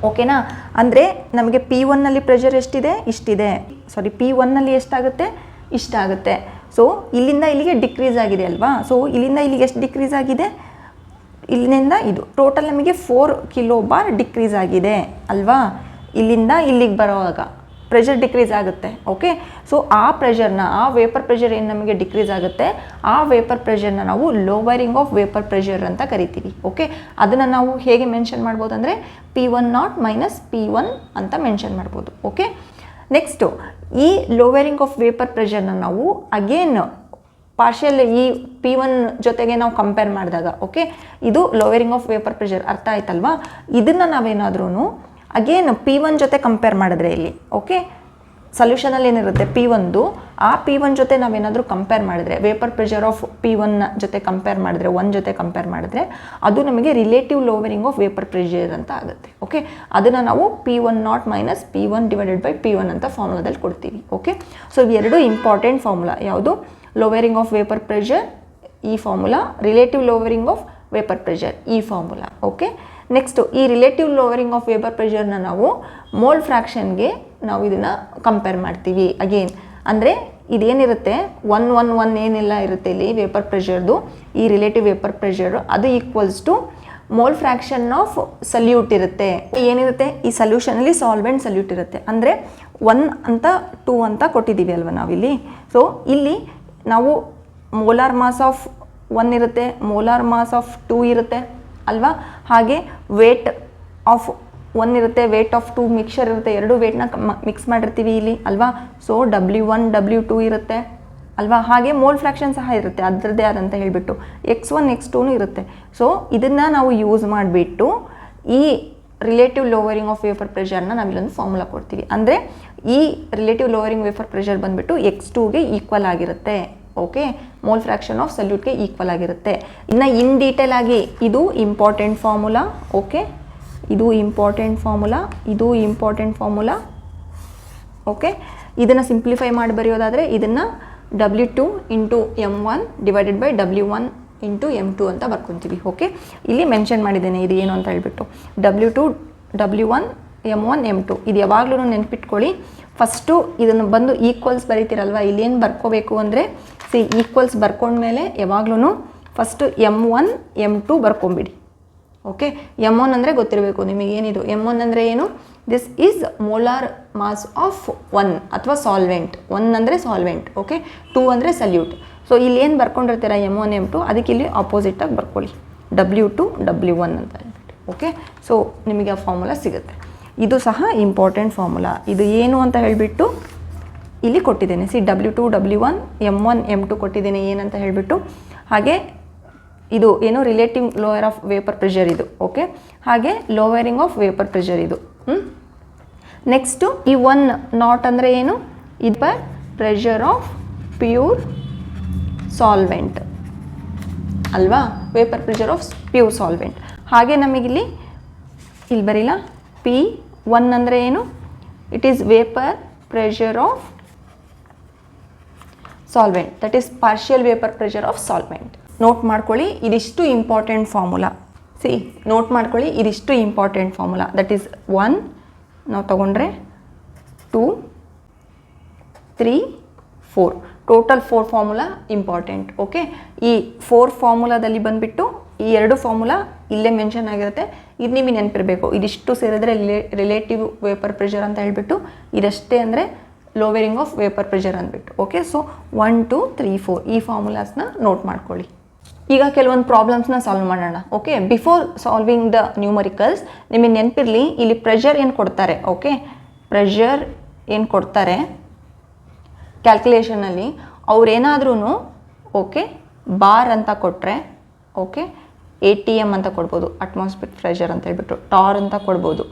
ಓಕೆನಾ, ಅಂದರೆ ನಮಗೆ P1 ಪ್ರೆಷರ್ ಎಷ್ಟಿದೆ ಇಷ್ಟಿದೆ, ಸಾರಿ P1 ಎಷ್ಟಾಗುತ್ತೆ ಇಷ್ಟಾಗುತ್ತೆ. ಸೊ ಇಲ್ಲಿಂದ ಇಲ್ಲಿಗೆ ಡಿಕ್ರೀಸ್ ಆಗಿದೆ ಅಲ್ವಾ. ಸೊ ಇಲ್ಲಿಂದ ಇಲ್ಲಿಗೆ ಎಷ್ಟು ಡಿಕ್ರೀಸ್ ಆಗಿದೆ, ಇಲ್ಲಿಂದ ಇದು ಟೋಟಲ್ ನಮಗೆ 4 ಕಿಲೋ ಬಾರ್ ಡಿಕ್ರೀಸ್ ಆಗಿದೆ ಅಲ್ವಾ. ಇಲ್ಲಿಂದ ಇಲ್ಲಿಗೆ ಬರೋವಾಗ ಪ್ರೆಷರ್ ಡಿಕ್ರೀಸ್ ಆಗುತ್ತೆ. ಓಕೆ, ಸೊ ಆ ಪ್ರೆಷರ್ನ, ಆ ವೇಪರ್ ಪ್ರೆಷರ್ ಏನು ನಮಗೆ ಡಿಕ್ರೀಸ್ ಆಗುತ್ತೆ ಆ ವೇಪರ್ ಪ್ರೆಷರ್ನ ನಾವು ಲೋವರಿಂಗ್ ಆಫ್ ವೇಪರ್ ಪ್ರೆಷರ್ ಅಂತ ಕರಿತೀವಿ. ಓಕೆ, ಅದನ್ನು ನಾವು ಹೇಗೆ ಮೆನ್ಷನ್ ಮಾಡ್ಬೋದು ಅಂದರೆ P1 - P1 ಅಂತ ಮೆನ್ಷನ್ ಮಾಡ್ಬೋದು. ಓಕೆ, ನೆಕ್ಸ್ಟು ಈ ಲೋವರಿಂಗ್ ಆಫ್ ವೇಪರ್ ಪ್ರೆಷರ್ನ ನಾವು ಅಗೇನ್ ಪಾರ್ಷಿಯಲ್ ಈ P1 ಜೊತೆಗೆ ನಾವು ಕಂಪೇರ್ ಮಾಡಿದಾಗ, ಓಕೆ, ಇದು ಲೋವರಿಂಗ್ ಆಫ್ ವೇಪರ್ ಪ್ರೆಷರ್ ಅರ್ಥ ಆಯ್ತಲ್ವಾ. ಇದನ್ನು ನಾವೇನಾದ್ರೂ ಅಗೇನ್ P1 ಜೊತೆ ಕಂಪೇರ್ ಮಾಡಿದ್ರೆ ಇಲ್ಲಿ, ಓಕೆ, ಸೊಲ್ಯೂಷನಲ್ಲಿ ಏನಿರುತ್ತೆ P1 ಆ P1 ಜೊತೆ ನಾವೇನಾದರೂ ಕಂಪೇರ್ ಮಾಡಿದ್ರೆ ವೇಪರ್ ಪ್ರೆಷರ್ ಆಫ್ P1 ಜೊತೆ ಕಂಪೇರ್ ಮಾಡಿದ್ರೆ 1 ಜೊತೆ ಕಂಪೇರ್ ಮಾಡಿದ್ರೆ ಅದು ನಮಗೆ relative lowering of vapour pressure ಅಂತ ಆಗುತ್ತೆ. ಓಕೆ, ಅದನ್ನು ನಾವು P1 - P1 / P1 ಅಂತ ಫಾರ್ಮುಲಾದಲ್ಲಿ ಕೊಡ್ತೀವಿ. ಓಕೆ, ಸೊ ಇವೆರಡು ಇಂಪಾರ್ಟೆಂಟ್ ಫಾರ್ಮುಲಾ. ಯಾವುದು ಲೋವರಿಂಗ್ ಆಫ್ ವೇಪರ್ ಪ್ರೆಷರ್ ಈ formula, relative lowering of vapour pressure ಈ ಫಾರ್ಮುಲಾ. ಓಕೆ, ನೆಕ್ಸ್ಟು ಈ ರಿಲೇಟಿವ್ ಲೋವರಿಂಗ್ ಆಫ್ ವೇಪರ್ ಪ್ರೆಷರ್ನ ನಾವು ಮೋಲ್ ಫ್ರ್ಯಾಕ್ಷನ್ಗೆ ನಾವು ಇದನ್ನು ಕಂಪೇರ್ ಮಾಡ್ತೀವಿ ಅಗೇನ್. ಅಂದರೆ ಇದೇನಿರುತ್ತೆ 1 ಏನೆಲ್ಲ ಇರುತ್ತೆ ಇಲ್ಲಿ ವೇಪರ್ ಪ್ರೆಷರ್ದು ಈ ರಿಲೇಟಿವ್ ವೇಪರ್ ಪ್ರೆಷರು ಅದು equals to mole fraction of solute ಇರುತ್ತೆ. ಏನಿರುತ್ತೆ ಈ ಸೊಲ್ಯೂಷನಲ್ಲಿ ಸಾಲ್ವೆಂಟ್ ಸಲ್ಯೂಟ್ ಇರುತ್ತೆ. ಅಂದರೆ 1 ಅಂತ 2 ಅಂತ ಕೊಟ್ಟಿದ್ದೀವಿ ಅಲ್ವ ನಾವಿಲ್ಲಿ. ಸೊ ಇಲ್ಲಿ ನಾವು ಮೋಲಾರ್ ಮಾಸ್ ಆಫ್ 1 ಇರುತ್ತೆ, ಮೋಲಾರ್ ಮಾಸ್ ಆಫ್ 2 ಇರುತ್ತೆ ಅಲ್ವಾ. ಹಾಗೆ ವೇಟ್ ಆಫ್ 1 ಇರುತ್ತೆ, ವೇಟ್ ಆಫ್ 2 ಮಿಕ್ಸರ್ ಇರುತ್ತೆ, ಎರಡು ವೇಟ್ನ ಮಿಕ್ಸ್ ಮಾಡಿರ್ತೀವಿ ಇಲ್ಲಿ ಅಲ್ವಾ. ಸೊ W1 W2 ಇರುತ್ತೆ ಅಲ್ವಾ. ಹಾಗೆ ಮೋಲ್ ಫ್ರ್ಯಾಕ್ಷನ್ ಸಹ ಇರುತ್ತೆ ಅದರದ್ದೇ ಆದಂತ ಹೇಳಿಬಿಟ್ಟು X1 X2 ಇರುತ್ತೆ. ಸೊ ಇದನ್ನು ನಾವು ಯೂಸ್ ಮಾಡಿಬಿಟ್ಟು ಈ ರಿಲೇಟಿವ್ ಲೋವರಿಂಗ್ ಆಫ್ ವೇಪರ್ ಪ್ರೆಷರ್ನ ನಾವಿಲ್ಲೊಂದು ಫಾರ್ಮುಲಾ ಕೊಡ್ತೀವಿ. ಅಂದರೆ ಈ ರಿಲೇಟಿವ್ ಲೋವರಿಂಗ್ ವೇಪರ್ ಪ್ರೆಷರ್ ಬಂದುಬಿಟ್ಟು X2ಗೆ ಈಕ್ವಲ್ ಆಗಿರುತ್ತೆ. ಓಕೆ, ಮೋಲ್ ಫ್ರ್ಯಾಕ್ಷನ್ ಆಫ್ ಸಲ್ಯೂಟ್ಗೆ ಈಕ್ವಲ್ ಆಗಿರುತ್ತೆ. ಇನ್ನು ಇನ್ ಡೀಟೇಲ್ ಆಗಿ ಇದು ಇಂಪಾರ್ಟೆಂಟ್ ಫಾರ್ಮುಲಾ. ಓಕೆ, ಇದು ಇಂಪಾರ್ಟೆಂಟ್ ಫಾರ್ಮುಲಾ, ಇದು ಇಂಪಾರ್ಟೆಂಟ್ ಫಾರ್ಮುಲಾ. ಓಕೆ, ಇದನ್ನು ಸಿಂಪ್ಲಿಫೈ ಮಾಡಿ ಬರೆಯೋದಾದರೆ ಇದನ್ನು W2 × M1 / W1 × M2 ಅಂತ ಬರ್ಕೊತೀವಿ. ಓಕೆ, ಇಲ್ಲಿ ಮೆನ್ಷನ್ ಮಾಡಿದ್ದೇನೆ ಇದು ಏನು ಅಂತ ಹೇಳ್ಬಿಟ್ಟು W2 W1 M1 M2 ಇದು ಯಾವಾಗಲೂ ನೆನ್ಪಿಟ್ಕೊಳ್ಳಿ. ಫಸ್ಟು ಇದನ್ನು ಬಂದು ಈಕ್ವಲ್ಸ್ ಬರೀತಿರಲ್ವ, ಇಲ್ಲೇನು ಬರ್ಕೋಬೇಕು ಅಂದರೆ ಈಕ್ವಲ್ಸ್ ಬರ್ಕೊಂಡ್ಮೇಲೆ ಯಾವಾಗಲೂ first M1 M2 ಬರ್ಕೊಂಬಿಡಿ. Okay, M1 ಅಂದರೆ ಗೊತ್ತಿರಬೇಕು ನಿಮಗೇನಿದು. M1 ಅಂದರೆ ಏನು, this is molar mass of 1 ಅಥವಾ ಸಾಲ್ವೆಂಟ್. 1 ಅಂದರೆ ಸಾಲ್ವೆಂಟ್, ಓಕೆ, 2 ಅಂದರೆ ಸಲ್ಯೂಟ್. ಸೊ ಇಲ್ಲಿ ಏನು ಬರ್ಕೊಂಡಿರ್ತೀರ M1 M2 ಅದಕ್ಕೆ ಇಲ್ಲಿ ಆಪೋಸಿಟಾಗಿ ಬರ್ಕೊಳ್ಳಿ W2 W1 ಅಂತ ಹೇಳ್ಬಿಟ್ಟು. ಓಕೆ, ಸೊ ನಿಮಗೆ ಆ ಫಾರ್ಮುಲಾ ಸಿಗುತ್ತೆ. ಇದು ಸಹ ಇಂಪಾರ್ಟೆಂಟ್ ಫಾರ್ಮುಲಾ. ಇದು ಏನು ಅಂತ ಹೇಳಿಬಿಟ್ಟು ಇಲ್ಲಿ ಕೊಟ್ಟಿದ್ದೇನೆ. W2 W1 M1 M2 ಕೊಟ್ಟಿದ್ದೇನೆ ಏನಂತ ಹೇಳಿಬಿಟ್ಟು. ಹಾಗೆ ಇದು ಏನು relative lower of vapour pressure ಇದು. ಓಕೆ, ಹಾಗೆ ಲೋವರಿಂಗ್ ಆಫ್ ವೇಪರ್ ಪ್ರೆಷರ್ ಇದು. ನೆಕ್ಸ್ಟು ಈ 1 ನಾಟ್ ಅಂದರೆ ಏನು, ಇದು by pressure of pure solvent ಅಲ್ವಾ, vapour pressure of pure solvent. ಹಾಗೆ ನಮಗಿಲ್ಲಿ ಇಲ್ಲಿ ಬರೀಲ್ಲ, P1 ಅಂದರೆ ಏನು, it is vapour pressure of solvent, that is partial vapour pressure of solvent. Note ಮಾಡ್ಕೊಳ್ಳಿ, ಇದಿಷ್ಟು ಇಂಪಾರ್ಟೆಂಟ್ ಫಾರ್ಮುಲಾ. ನೋಟ್ ಮಾಡ್ಕೊಳ್ಳಿ, ಇದಿಷ್ಟು ಇಂಪಾರ್ಟೆಂಟ್ ಫಾರ್ಮುಲಾ. ದಟ್ ಈಸ್ 1 ನಾವು ತಗೊಂಡ್ರೆ 2 3 4 ಟೋಟಲ್ 4 ಫಾರ್ಮುಲಾ ಇಂಪಾರ್ಟೆಂಟ್. ಓಕೆ, ಈ 4 ಫಾರ್ಮುಲಾದಲ್ಲಿ ಬಂದುಬಿಟ್ಟು ಈ 2 ಫಾರ್ಮುಲಾ ಇಲ್ಲೇ ಮೆನ್ಷನ್ ಆಗಿರುತ್ತೆ. ಇದು ನಿಮಗೆ ನೆನಪಿರಬೇಕು, ಇದಿಷ್ಟು ಸೇರಿದ್ರೆ ರಿಲೇಟಿವ್ ವೇಪರ್ ಪ್ರೆಷರ್ ಅಂತ ಹೇಳ್ಬಿಟ್ಟು, ಇದಷ್ಟೇ ಅಂದರೆ ಲೋವರಿಂಗ್ ಆಫ್ ವೇಪರ್ ಪ್ರೆಷರ್ ಅಂದ್ಬಿಟ್ಟು. ಓಕೆ, ಸೊ 1 2 3 4 ಈ ಫಾರ್ಮುಲಾಸ್ನ ನೋಟ್ ಮಾಡ್ಕೊಳ್ಳಿ. ಈಗ ಕೆಲವೊಂದು ಪ್ರಾಬ್ಲಮ್ಸ್ನ ಸಾಲ್ವ್ ಮಾಡೋಣ. Okay, before solving the numericals ನಿಮಗೆ ನೆನಪಿರಲಿ, ಇಲ್ಲಿ ಪ್ರೆಷರ್ ಏನು ಕೊಡ್ತಾರೆ, ಓಕೆ, ಪ್ರೆಷರ್ ಏನು ಕೊಡ್ತಾರೆ ಕ್ಯಾಲ್ಕುಲೇಷನಲ್ಲಿ, ಅವ್ರೇನಾದ್ರೂ ಓಕೆ ಬಾರ್ ಅಂತ ಕೊಟ್ಟರೆ, ಓಕೆ ATM ಅಂತ ಕೊಡ್ಬೋದು, ಅಟ್ಮಾಸ್ಫಿಯರ್ ಪ್ರೆಷರ್ ಅಂತ ಹೇಳ್ಬಿಟ್ಟು, ಟಾರ್ ಅಂತ ಕೊಡ್ಬೋದು,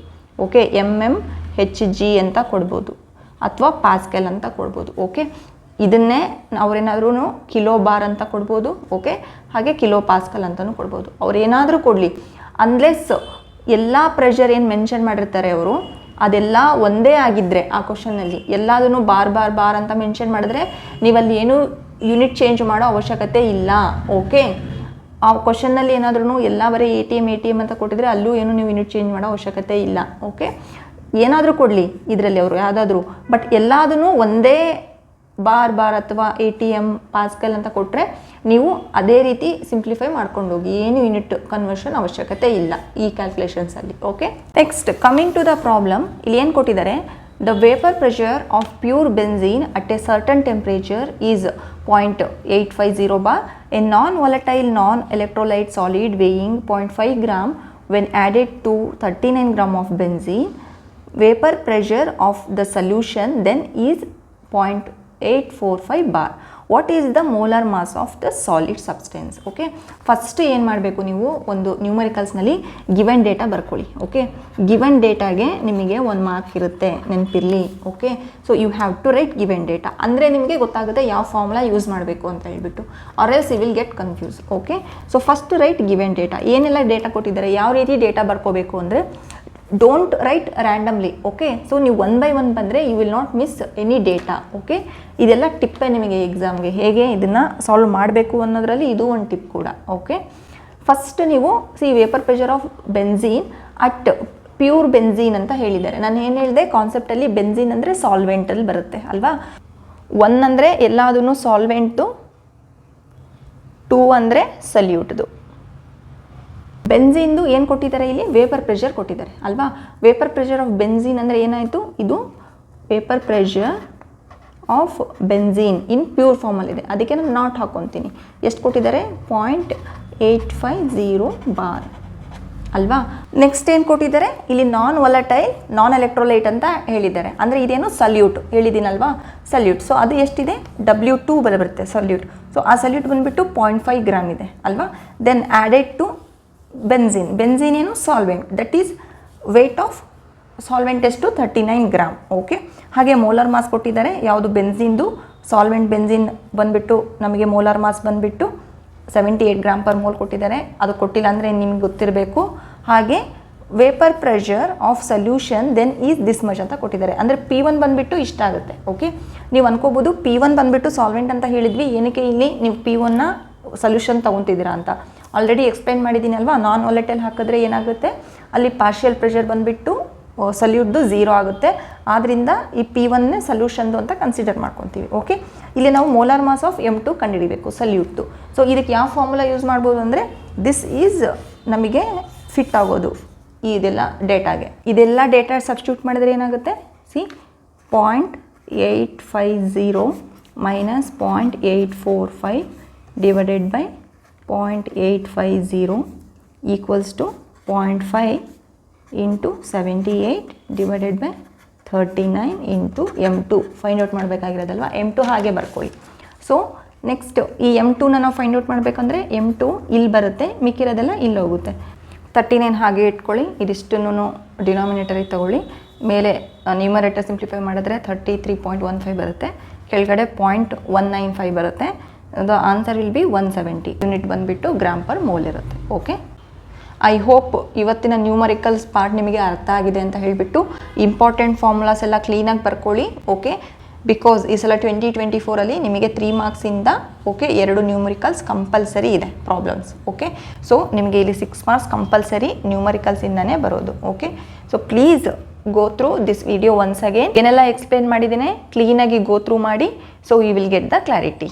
ಓಕೆ mmHg ಅಂತ ಕೊಡ್ಬೋದು, ಅಥವಾ ಪಾಸ್ಕಲ್ ಅಂತ ಕೊಡ್ಬೋದು. ಓಕೆ, ಇದನ್ನೇ ಅವ್ರೇನಾದ್ರೂ ಕಿಲೋ ಬಾರ್ ಅಂತ ಕೊಡ್ಬೋದು, ಓಕೆ, ಹಾಗೆ ಕಿಲೋ ಪಾಸ್ಕಲ್ ಅಂತಲೂ ಕೊಡ್ಬೋದು. ಅವ್ರೇನಾದರೂ ಕೊಡಲಿ, ಅನ್ಲೆಸ್ ಎಲ್ಲ ಪ್ರೆಷರ್ ಏನು ಮೆನ್ಷನ್ ಮಾಡಿರ್ತಾರೆ ಅವರು ಅದೆಲ್ಲ ಒಂದೇ ಆಗಿದ್ದರೆ ಆ ಕ್ವಶನ್ನಲ್ಲಿ ಎಲ್ಲದೂ ಬಾರ್ ಬಾರ್ ಬಾರ್ ಅಂತ ಮೆನ್ಷನ್ ಮಾಡಿದ್ರೆ ನೀವಲ್ಲಿ ಏನು ಯೂನಿಟ್ ಚೇಂಜ್ ಮಾಡೋ ಅವಶ್ಯಕತೆ ಇಲ್ಲ. ಓಕೆ, ಆ ಕ್ವಶನ್ನಲ್ಲಿ ಏನಾದ್ರೂ ಎಲ್ಲ ಬರೀ ATM ಅಂತ ಕೊಟ್ಟಿದ್ರೆ ಅಲ್ಲೂ ಏನು ನೀವು ಯೂನಿಟ್ ಚೇಂಜ್ ಮಾಡೋ ಅವಶ್ಯಕತೆ ಇಲ್ಲ. ಓಕೆ, ಏನಾದರೂ ಕೊಡಲಿ ಇದರಲ್ಲಿ ಅವರು ಯಾವುದಾದ್ರೂ, ಬಟ್ ಎಲ್ಲದೂ ಒಂದೇ ಬಾರ್ ಬಾರ್ ಅಥವಾ ATM ಪಾಸ್ಕಲ್ ಅಂತ ಕೊಟ್ಟರೆ ನೀವು ಅದೇ ರೀತಿ ಸಿಂಪ್ಲಿಫೈ ಮಾಡ್ಕೊಂಡು ಹೋಗಿ, ಏನು ಯೂನಿಟ್ ಕನ್ವರ್ಷನ್ ಅವಶ್ಯಕತೆ ಇಲ್ಲ ಈ ಕ್ಯಾಲ್ಕುಲೇಷನ್ಸಲ್ಲಿ. Okay, next coming to the problem, ಇಲ್ಲಿ ಏನು ಕೊಟ್ಟಿದ್ದಾರೆ, the vapour pressure of pure benzene at a certain temperature is 0.850 bar. A non-volatile non-electrolyte solid weighing 0.5 gram when added to 39 gram of benzene, vapor pressure of the solution then is 0.845 bar. What is the molar mass of the solid substance? Okay, first ಏನು ಮಾಡಬೇಕು, ನೀವು ಒಂದು ನ್ಯೂಮರಿಕಲ್ಸ್ನಲ್ಲಿ given data ಬರ್ಕೊಳ್ಳಿ. Okay, given ಡೇಟಾಗೆ ನಿಮಗೆ 1 mark ಇರುತ್ತೆ, ನೆನಪಿರಲಿ. Okay, so you have to write given data, ಅಂದರೆ ನಿಮಗೆ ಗೊತ್ತಾಗುತ್ತೆ ಯಾವ ಫಾರ್ಮುಲಾ ಯೂಸ್ ಮಾಡಬೇಕು ಅಂತ ಹೇಳ್ಬಿಟ್ಟು, or else you will get confuse. Okay, so first write given data, ಏನೆಲ್ಲ ಡೇಟಾ ಕೊಟ್ಟಿದ್ದಾರೆ, ಯಾವ ರೀತಿ ಡೇಟಾ ಬರ್ಕೋಬೇಕು ಅಂದರೆ don't write randomly. Okay, so ನೀವು 1 by 1 ಬಂದರೆ you will not miss any data. Okay, ಇದೆಲ್ಲ ಟಿಪ್ಪೇ ನಿಮಗೆ ಎಕ್ಸಾಮ್ಗೆ ಹೇಗೆ ಇದನ್ನು ಸಾಲ್ವ್ ಮಾಡಬೇಕು ಅನ್ನೋದರಲ್ಲಿ ಇದು ಒಂದು ಟಿಪ್ ಕೂಡ. ಓಕೆ, ಫಸ್ಟ್ ನೀವು vapour pressure of benzene at pure benzene ಅಂತ ಹೇಳಿದ್ದಾರೆ. ನಾನು ಏನು ಹೇಳಿದೆ ಕಾನ್ಸೆಪ್ಟಲ್ಲಿ, ಬೆನ್ಝೀನ್ ಅಂದರೆ ಸಾಲ್ವೆಂಟಲ್ಲಿ ಬರುತ್ತೆ ಅಲ್ವಾ. 1 ಅಂದರೆ ಎಲ್ಲದೂ ಸಾಲ್ವೆಂಟು, 2 ಅಂದರೆ ಸಲ್ಯೂಟ್ದು. ಬೆನ್ಝೀನ್ದು ಏನು ಕೊಟ್ಟಿದ್ದಾರೆ ಇಲ್ಲಿ, ವೇಪರ್ ಪ್ರೆಷರ್ ಕೊಟ್ಟಿದ್ದಾರೆ ಅಲ್ವಾ. ವೇಪರ್ ಪ್ರೆಷರ್ ಆಫ್ ಬೆನ್ಝೀನ್ ಅಂದರೆ ಏನಾಯಿತು, ಇದು vapour pressure of benzene in pure ಫಾರ್ಮಲ್ಲಿದೆ, ಅದಕ್ಕೆ ನಾನು ನಾಟ್ ಹಾಕ್ಕೊತೀನಿ. ಎಷ್ಟು ಕೊಟ್ಟಿದ್ದಾರೆ, 0.850 ಬಾರ್ ಅಲ್ವಾ. ನೆಕ್ಸ್ಟ್ ಏನು ಕೊಟ್ಟಿದ್ದಾರೆ ಇಲ್ಲಿ, ನಾನ್ ವೊಲಟೈಲ್ ನಾನ್ ಎಲೆಕ್ಟ್ರೋಲೈಟ್ ಅಂತ ಹೇಳಿದ್ದಾರೆ, ಅಂದರೆ ಇದೇನು ಸಲ್ಯೂಟ್ ಹೇಳಿದ್ದೀನಲ್ವಾ, ಸಲ್ಯೂಟ್. ಸೊ ಅದು ಎಷ್ಟಿದೆ, W2 ಬರುತ್ತೆ ಸಲ್ಯೂಟ್. ಸೊ ಆ ಸಲ್ಯೂಟ್ ಬಂದುಬಿಟ್ಟು 0.5 ಗ್ರಾಮ್ ಇದೆ ಅಲ್ವಾ. Then added to benzene, benzene ಏನು solvent, that is weight of solvent ಎಷ್ಟು 39 ಗ್ರಾಮ್. ಓಕೆ, ಹಾಗೆ ಮೋಲಾರ್ ಮಾಸ್ ಕೊಟ್ಟಿದ್ದಾರೆ, ಯಾವುದು ಬೆನ್ಝೀನ್ದು, ಸಾಲ್ವೆಂಟ್ ಬೆನ್ಝೀನ್ ಬಂದುಬಿಟ್ಟು ನಮಗೆ ಮೋಲಾರ್ ಮಾಸ್ ಬಂದುಬಿಟ್ಟು 78 ಗ್ರಾಮ್ ಪರ್ ಮೋಲ್ ಕೊಟ್ಟಿದ್ದಾರೆ, ಅದು ಕೊಟ್ಟಿಲ್ಲ ಅಂದರೆ ನಿಮ್ಗೆ ಗೊತ್ತಿರಬೇಕು. ಹಾಗೆ vapour pressure of solution then is this much ಅಂತ ಕೊಟ್ಟಿದ್ದಾರೆ, ಅಂದರೆ P1 ಬಂದುಬಿಟ್ಟು ಇಷ್ಟ ಆಗುತ್ತೆ. ಓಕೆ, ನೀವು ಅನ್ಕೋಬೋದು P1 ಬಂದುಬಿಟ್ಟು ಸಾಲ್ವೆಂಟ್ ಅಂತ ಹೇಳಿದ್ವಿ, ಏನಕ್ಕೆ ಇಲ್ಲಿ ನೀವು P1ನ ಸೊಲ್ಯೂಷನ್ ತೊಗೊತಿದ್ದೀರಾ ಅಂತ. ಆಲ್ರೆಡಿ ಎಕ್ಸ್ಪ್ಲೈನ್ ಮಾಡಿದ್ದೀನಿ ಅಲ್ವಾ, ನಾನ್ ವೊಲಟೈಲ್ ಹಾಕಿದ್ರೆ ಏನಾಗುತ್ತೆ, ಅಲ್ಲಿ ಪಾರ್ಷಿಯಲ್ ಪ್ರೆಷರ್ ಬಂದುಬಿಟ್ಟು ಸಲ್ಯೂಟ್ದು 0 ಆಗುತ್ತೆ, ಆದ್ದರಿಂದ ಈ P1ನೇ ಸಲ್ಯೂಷನ್ದು ಅಂತ ಕನ್ಸಿಡರ್ ಮಾಡ್ಕೊತೀವಿ. ಓಕೆ, ಇಲ್ಲಿ ನಾವು ಮೋಲಾರ್ ಮಾಸ್ ಆಫ್ M2 ಕಂಡುಹಿಡಿಬೇಕು ಸಲ್ಯೂಟ್ದು. ಸೊ ಇದಕ್ಕೆ ಯಾವ ಫಾರ್ಮುಲಾ ಯೂಸ್ ಮಾಡ್ಬೋದು ಅಂದರೆ, ದಿಸ್ ಈಸ್ ನಮಗೆ ಫಿಟ್ ಆಗೋದು ಇದೆಲ್ಲ ಡೇಟಾಗೆ. ಇದೆಲ್ಲ ಡೇಟಾ ಸಬ್ಸ್ಟಿಟ್ಯೂಟ್ ಮಾಡಿದ್ರೆ ಏನಾಗುತ್ತೆ, 0.850 minus 0.845 divided by 0.850 equals to 0.5 into 78 divided by 39 into M2 find out ಮಾಡಬೇಕಾಗಿರೋದಲ್ವ. M2 ಹಾಗೆ ಬರ್ಕೊಳ್ಳಿ. ಸೊ ನೆಕ್ಸ್ಟ್ ಈ M2ನ ನಾವು ಫೈಂಡ್ ಔಟ್ ಮಾಡಬೇಕಂದ್ರೆ M2 ಇಲ್ಲಿ ಬರುತ್ತೆ, ಮಿಕ್ಕಿರೋದೆಲ್ಲ ಇಲ್ಲಿ ಹೋಗುತ್ತೆ. 39 ಹಾಗೆ ಇಟ್ಕೊಳ್ಳಿ, ಇದಿಷ್ಟನ್ನು ಡಿನಾಮಿನೇಟರಿಗೆ ತಗೊಳ್ಳಿ. ಮೇಲೆ ನ್ಯೂಮರೇಟರ್ ಸಿಂಪ್ಲಿಫೈ ಮಾಡಿದ್ರೆ 33.15 ಬರುತ್ತೆ, ಕೆಳಗಡೆ 0.195 ಬರುತ್ತೆ. The answer will be 170. Unit ಬಂದುಬಿಟ್ಟು ಗ್ರಾಮ್ ಪರ್ ಮೋಲ್ ಇರುತ್ತೆ. ಓಕೆ, ಐ ಹೋಪ್ ಇವತ್ತಿನ ನ್ಯೂಮರಿಕಲ್ಸ್ ಪಾರ್ಟ್ ನಿಮಗೆ ಅರ್ಥ ಆಗಿದೆ ಅಂತ ಹೇಳಿಬಿಟ್ಟು ಇಂಪಾರ್ಟೆಂಟ್ ಫಾರ್ಮುಲಾಸ್ ಎಲ್ಲ ಕ್ಲೀನಾಗಿ ಬರ್ಕೊಳ್ಳಿ. ಓಕೆ, ಬಿಕಾಸ್ ಈ ಸಲ 2024ಅಲ್ಲಿ ನಿಮಗೆ 3 ಮಾರ್ಕ್ಸಿಂದ ಓಕೆ 2 ನ್ಯೂಮರಿಕಲ್ಸ್ ಕಂಪಲ್ಸರಿ ಇದೆ ಪ್ರಾಬ್ಲಮ್ಸ್. ಓಕೆ, ಸೊ ನಿಮಗೆ ಇಲ್ಲಿ 6 ಮಾರ್ಕ್ಸ್ ಕಂಪಲ್ಸರಿ ನ್ಯೂಮರಿಕಲ್ಸಿಂದನೇ ಬರೋದು. Okay, so please go through this video once again. ಏನೆಲ್ಲ ಎಕ್ಸ್ಪ್ಲೇನ್ ಮಾಡಿದ್ದೀನಿ ಕ್ಲೀನಾಗಿ ಗೋ ಥ್ರೂ ಮಾಡಿ, so you will get the clarity.